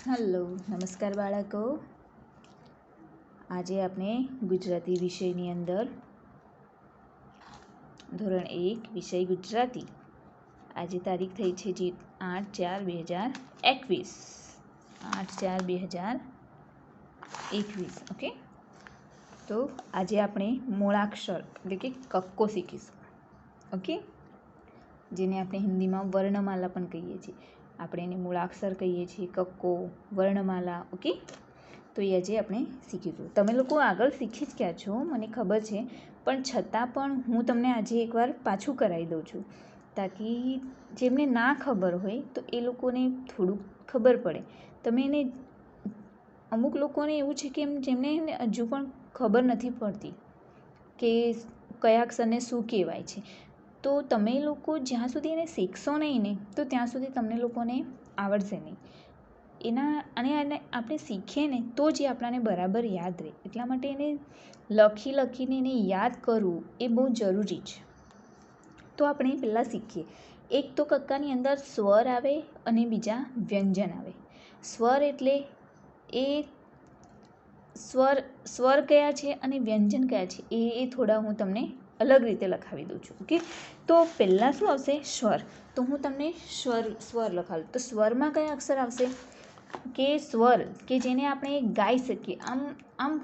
Hello, નમસ્કાર બાળકો. આજે આપણે ગુજરાતી વિષયની અંદર ધોરણ 1 વિષય ગુજરાતી. આજે તારીખ થઈ છે જે 8/4/2021. 8/4/2021. ઓકે. તો આજે આપણે મૂળાક્ષર એટલે કે કક્કો શીખીશું. ઓકે, જેને આપણે હિન્દીમાં વર્ણમાલા પણ કહીએ છીએ. આપણે એને મૂળાક્ષર કહીએ છીએ, કક્કો, વર્ણમાલા. ઓકે, તો એ આજે આપણે શીખીશું. તમે લોકો આગળ શીખી જ ગયા છો, મને ખબર છે, પણ છતાં પણ હું તમને આજે એકવાર પાછું કરાવી દઉં છું, તાકી જેમને ના ખબર હોય તો એ લોકોને થોડુંક ખબર પડે. તમે એને અમુક લોકોને એવું છે કે જેમને હજુ પણ ખબર નથી પડતી કે કયા અક્ષરને શું કહેવાય છે. તો તમે લોકો જ્યાં સુધી એને શીખશો નહીં ને તો ત્યાં સુધી તમને લોકોને આવડશે નહીં. અને આપણે શીખીએ ને તો જ એ આપણાને બરાબર યાદ રહે. એટલા માટે એને લખીને એને યાદ કરવું એ બહુ જરૂરી છે. તો આપણે પહેલાં શીખીએ. એક તો કક્કાની અંદર સ્વર આવે અને બીજા વ્યંજન આવે. સ્વર એટલે એ સ્વર કયા છે અને વ્યંજન કયા છે એ થોડા હું તમને અલગ રીતે લખાવી દઉં છું. ઓકે, તો પહેલાં શું આવશે? સ્વર. તો હું તમને સ્વર લખાવું. તો સ્વરમાં કયા અક્ષર આવશે? કે સ્વર કે જેને આપણે ગાઈ શકીએ. આમ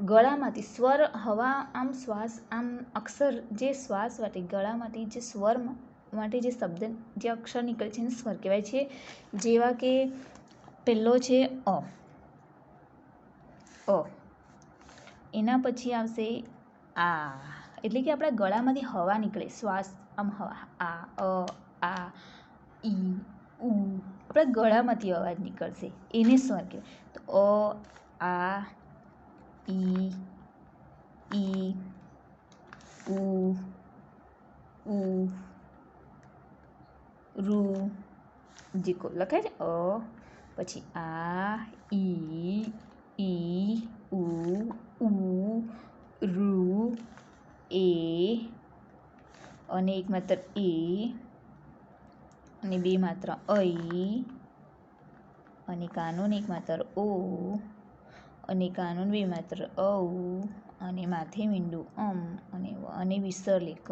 ગળામાંથી સ્વર, હવા, આમ શ્વાસ, આમ અક્ષર જે શ્વાસ માટે ગળામાંથી જે સ્વર માટે જે શબ્દ જે અક્ષર નીકળે છે એને સ્વર કહેવાય છે. જેવા કે પહેલો છે અ. એના પછી આવશે આ, એટલે કે આપણા ગળામાંથી હવા નીકળે, શ્વાસ, આમ હવા, આ ઈ ઉ, આપણા ગળામાંથી અવાજ નીકળશે એને સ્વર કહેવાય. તો આ ઈ ઉ રૂ. જીકો લખાય છે પછી આ ઈ ઉ રૂ એ, અને એક માત્ર એ, અને બે માત્ર ઐ, અને કાનૂન એક માત્ર ઓ, અને કાનૂન બે માત્ર ઔ, અને માથે મીંડું અને વિસર્ગ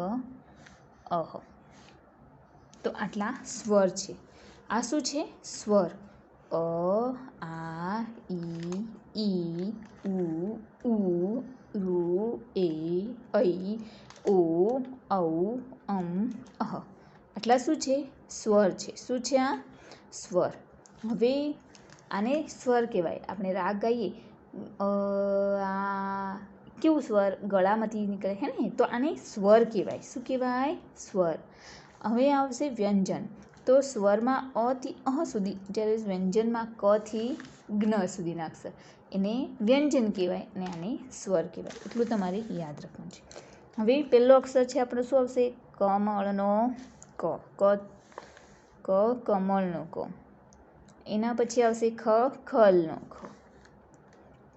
અહ. તો આટલા સ્વર છે. આ શું છે? સ્વર. અ, આ, ઈ ઉ રૂ એ, ઐ ઓ, ઔ, અહ. આટલા શું છે? સ્વર છે. શું છે આ? સ્વર. હવે આને સ્વર કહેવાય. આપણે રાગ ગાઈએ આ કેવું સ્વર ગળામાંથી નીકળે છે ને, તો આને સ્વર કહેવાય. શું કહેવાય? સ્વર. હવે આવશે વ્યંજન. તો સ્વરમાં અ થી અહ સુધી, જ્યારે વ્યંજનમાં ક થી જ્ઞ સુધીના અક્ષર એને વ્યંજન કહેવાય અને આને સ્વર કહેવાય. એટલું તમારે યાદ રાખવાનું છે. હવે પહેલો અક્ષર છે આપણો શું આવશે? કમળનો ક. કમળનો ક. એના પછી આવશે ખલનો ખ.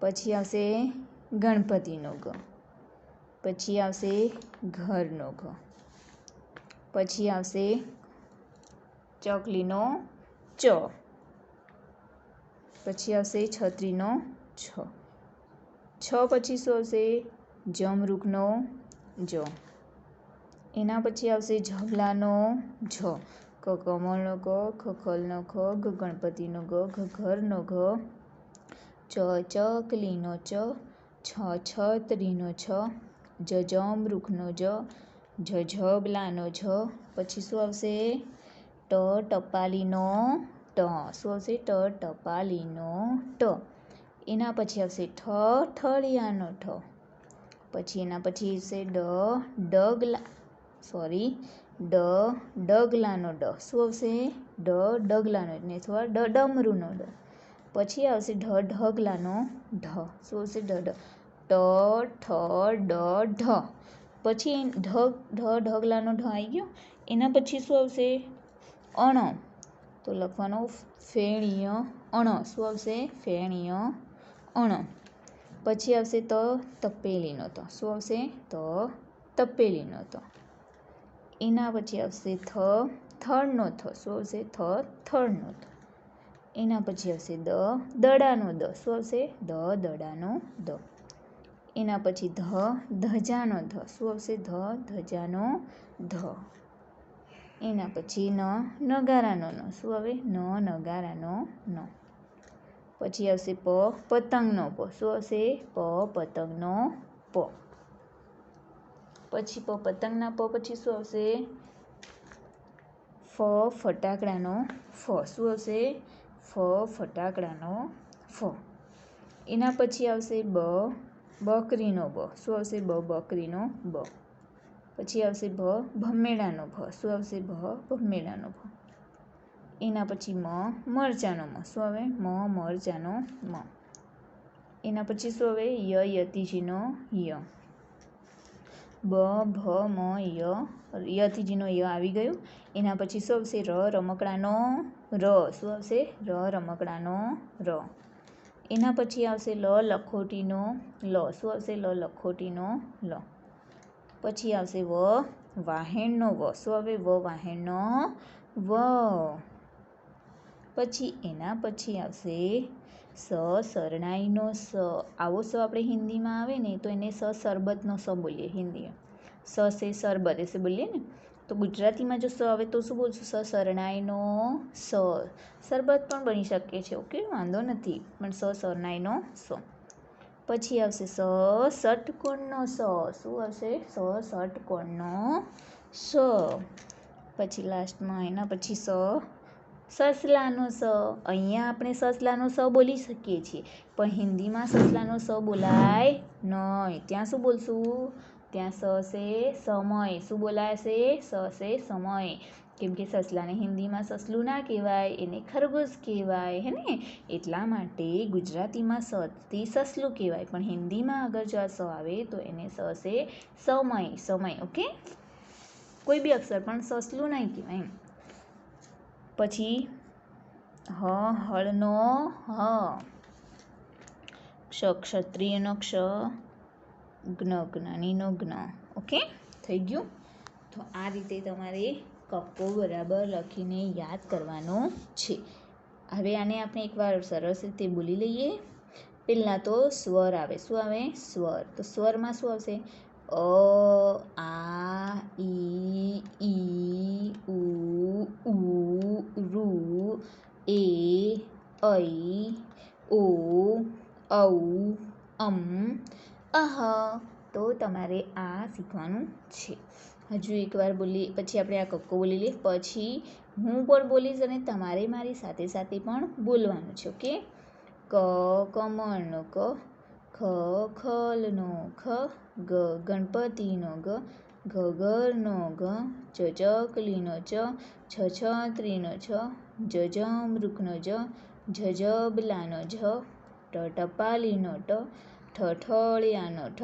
પછી આવશે ગણપતિનો ગ. પછી આવશે ઘરનો ઘ. પછી આવશે ચકલીનો ચ. પછી આવશે છત્રીનો છ. પછી શું આવશે? જમરૂખનો જ. એના પછી આવશે ઝબલાનો ઝ. કમળનો ક, ખલનો ખ, ગણપતિનો ગ, ઘરનો ઘ, ચકલીનો ચ, છત્રીનો છ, જમરૂખનો જ, ઝબલાનો ઝ. પછી શું આવશે? ટપાલીનો ટ. શું આવશે? ટપાલીનો ટ. એના પછી આવશે ઠળિયાનો ઠ. પછી એના પછી આવશે ડગલાનો ડ. શું આવશે? ડગલાનો એટલે થોડા ડમરૂનો ડ. પછી આવશે ઢગલાનો ઢ. શું આવશે? ઢ. પછી ઢગલાનો ઢ આવી ગયો. એના પછી શું આવશે? અણ. તો લખવાનો ફેણીય અણ. શું આવશે? ફેણીય અણ. પછી આવશે તપેલીનો ત. શું આવશે? તપેલીનો ત. એના પછી આવશે થળનો થ. શું આવશે? થળનો થ. એના પછી આવશે દ, દડાનો દ. શું આવશે? દ, દડાનો દ. એના પછી ધ, ધજાનો ધ. શું આવશે? ધ, ધજાનો ધ. એના પછી ન, નગારાનો ન. શું આવે? ન, નગારાનો ન. પછી આવશે પ, પતંગનો પ. શું આવશે? પ, પતંગનો પ. પછી પ, પતંગના પ પછી શું આવશે? ફ, ફટાકડાનો ફ. શું આવશે? ફ, ફટાકડાનો ફ. એના પછી આવશે બ, બકરીનો બ. શું આવશે? બ, બકરીનો બ. પછી આવશે ભ, ભમેડાનો ભ. શું આવશે? ભ, ભમેડાનો ભ. એના પછી મ, મરચાનો મ. શું આવે? મ, મરચાનો મ. એના પછી શું આવે? ય, યતિજીનો ય. બ, ભ, મ, ય. યતિજીનો ય આવી ગયું. એના પછી શું આવશે? ર, રમકડાનો ર. શું આવશે? ર, રમકડાનો ર. એના પછી આવશે લ, લખોટીનો લ. શું આવશે? લ, લખોટીનો લ. પછી આવશે વ, વાહેણનો વ. શું આવે? વ, વાહેણનો વ. પછી એના પછી આવશે સ, શરણાઈનો સ. આવો સ આપણે હિન્દીમાં આવે ને તો એને સ, શરબતનો સ બોલીએ હિન્દીમાં. સ સે શરબત એસે બોલીએ ને. તો ગુજરાતીમાં જો સ આવે તો શું બોલશું? સ, શરણાઈનો સ. શરબત પણ બની શકે છે. ઓકે, વાંધો નથી. પણ સ, શરણાઈનો સ. પછી આવશે સ, ષટકોણનો સ. શું આવશે? સ, ષટકોણનો સ. પછી લાસ્ટમાં એના પછી સ, સસલાનો સ. અહીંયા આપણે સસલાનો સ બોલી શકીએ છીએ, પણ હિન્દીમાં સસલાનો સ બોલાય નહીં. ત્યાં શું બોલશું? ત્યાં સ સે સમય. શું બોલાશે? સ સે સમય. કેમ કે સસલાને હિન્દીમાં સસલું ના કહેવાય, એને ખરગોશ કહેવાય, હે ને? એટલા માટે ગુજરાતીમાં સ થી સસલું કહેવાય, પણ હિન્દીમાં અગર જો આ સ આવે તો એને સ સે સમય, સમય. ઓકે, કોઈ બી અક્ષર પણ સસલું નહીં કહેવાય એમ. પછી હ, હળનો હ. ક્ષ, ક્ષત્રિયનો ક્ષ. જ્ઞ, જ્ઞાનીનો જ્ઞ. ઓકે, થઈ ગયું? તો આ રીતે તમારે કક્કો બરાબર લખીને યાદ કરવાનો છે. હવે આને આપણે એકવાર સરસ રીતે બોલી લઈએ. પહેલાં તો સ્વર આવે. શું આવે? સ્વર. તો સ્વરમાં શું આવશે? અ, આ, ઈ, ઉ, ઋ, એ, ઐ, ઓ, ઔ, અહ. તો તમારે આ શીખવાનું છે. હજુ એકવાર બોલીએ, પછી આપણે આ કક્કો બોલી લઈએ. પછી હું પણ બોલીશ અને તમારે મારી સાથે સાથે પણ બોલવાનું છે. ઓકે? ક, કમળનો ક. ખ, ખલનો ખ. ગ, ગણપતિનો ગ. ઘ, ઘરનો ઘ. ચ, ચકલીનો ચ. છ, છત્રીનો છ. જ, જમરૂખનો જ. ઝ, ઝબલાનો ઝ. ટ, ટપાલીનો ટ. ઠ, ઠળિયાનો ઠ.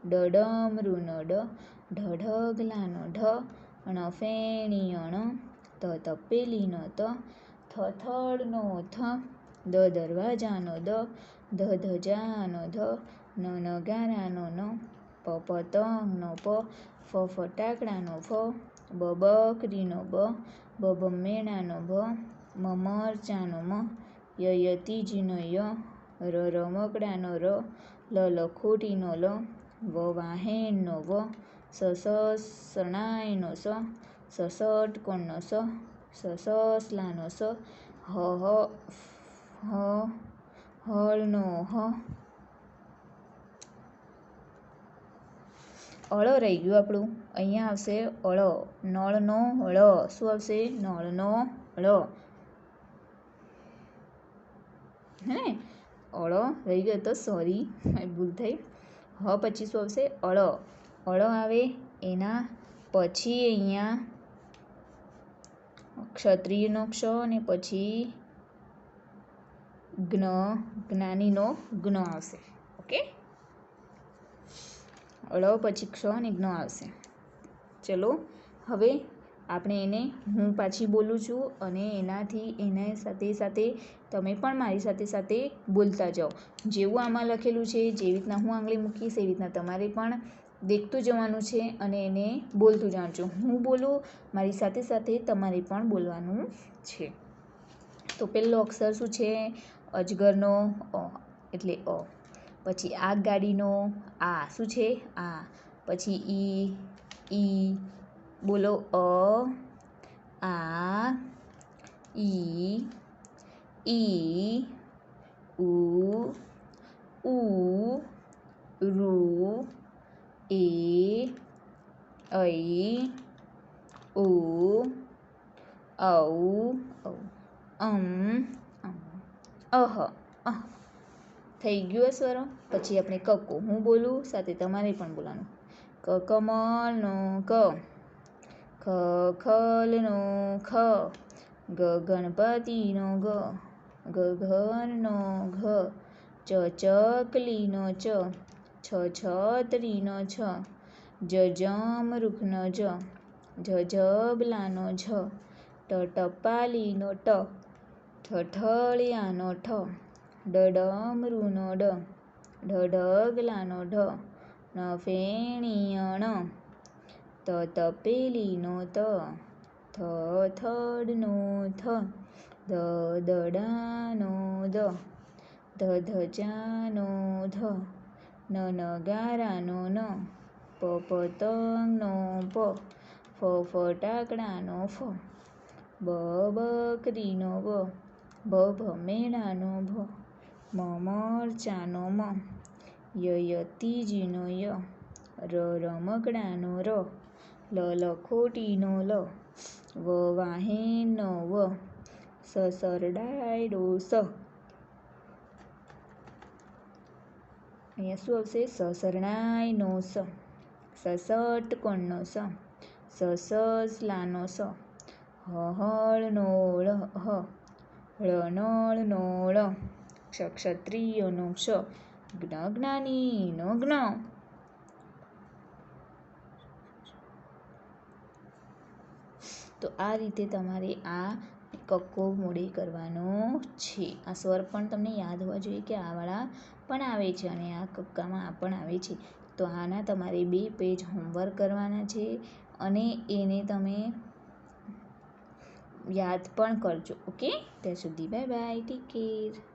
ડ, ડમરુનો ડ. ઢ, ઢગલાનો ઢ. ણ, ફેણીયણ. ત, તપેલીનો ત. થ, થળનો થ. દ, દરવાજાનો દ. ધ, ધજાનો ધ. ન, નગારાનો ન. પ, પતંગનો પ. ફ, ફટાકડાનો ફ. બ, બકરીનો બ. ભ, ભમેડાનો ભ. મ, મરચાંનો મ. ય, યતિજીનો ય. ર, રમકડાનો ર. લ, લખોટીનો લ. વ, વાહેણનો વ. સ, શરણાઈનો સ. સ, ષટકોણનો સ. સસલાનો સ. હ, હળનો હ. અળ રહી ગયું આપણું. અહીંયા આવશે અળ. નળનો ળ. શું આવશે? નળનો ળ. હે ને? અળ રહી ગયો તો સોરી, ભૂલ થઈ. હ પછી શું આવશે? અળ. અળ આવે એના પછી અહીંયા ક્ષત્રિયનો ક્ષ અને પછી જ્ઞ, જ્ઞાનીનો જ્ઞ આવશે. ઓકે? અળ પછી ક્ષ અને જ્ઞ આવશે. ચલો, હવે આપણે એને હું પાછી બોલું છું અને એના સાથે સાથે તમે પણ મારી સાથે સાથે બોલતા જાઓ. જેવું આમાં લખેલું છે, જેવી રીતના હું આંગળી મૂકીશ એવી રીતના તમારે પણ દેખતું જવાનું છે અને એને બોલતું જવાનું છે. હું બોલું મારી સાથે સાથે તમારે પણ બોલવાનું છે. તો પહેલો અક્ષર શું છે? અજગરનો અ એટલે અ. પછી આગગાડીનો આ શું છે? આ. પછી ઈ બોલો આ ઈ ઉ રૂ એ ઐ ઓ ઔ અહ થઈ ગયું સ્વરો. પછી આપણે કક્કો, હું બોલું સાથે તમારે પણ બોલવાનું. ક કમળનો ક, ખ ખલનો ખ, ગ ગણપતિનો ગ, ઘ ઘરનો ઘ, ચ ચકલીનો ચ, છ છત્રીનો છ, જ જમરૂખનો જ, ઝ ઝબલાનો ઝ, ટ ટપાલીનો ટ, ઠ ઠળિયાનો ઠ, ડ ડમરુનો ડ, ઢ ઢગલાનો ઢ, ણ ફેણીયણ, ત તપેલીનો ત, થ થડનો થ, દ દડાનો દ, ધ ધજાનો ધ, ન નગારાનો ન, પ પતંગનો પ, ફ ફટાકડાનો ફ, બ બકરીનો બ, ભ ભમેડાનો ભ, મ મરચાંનો મ, યતીજીનો ય, ર રમકડાનો ર, લખોટીનો લ, વાહેનનો વ, સરડાયડો સ. અહીંયા શું આવશે? સરનાઈનો સ, ષટકોણનો સ, સસલાનો સ, હળનો ળ હ, નળનો ળ, ક્ષત્રિયનો ક્ષ, જ્ઞાનીનો જ્ઞ. તો આ રીતે તમારે આ કક્કો મોડે કરવાનો છે. આ સ્વર પણ તમને યાદ હોવા જોઈએ કે આવાળા પણ આવે છે અને આ કક્કામાં આ પણ આવે છે. તો આના તમારે 2 પેજ હોમવર્ક કરવાના છે અને એને તમે યાદ પણ કરજો. ઓકે, ત્યાં સુધી બાય બાય, ટેક કેર.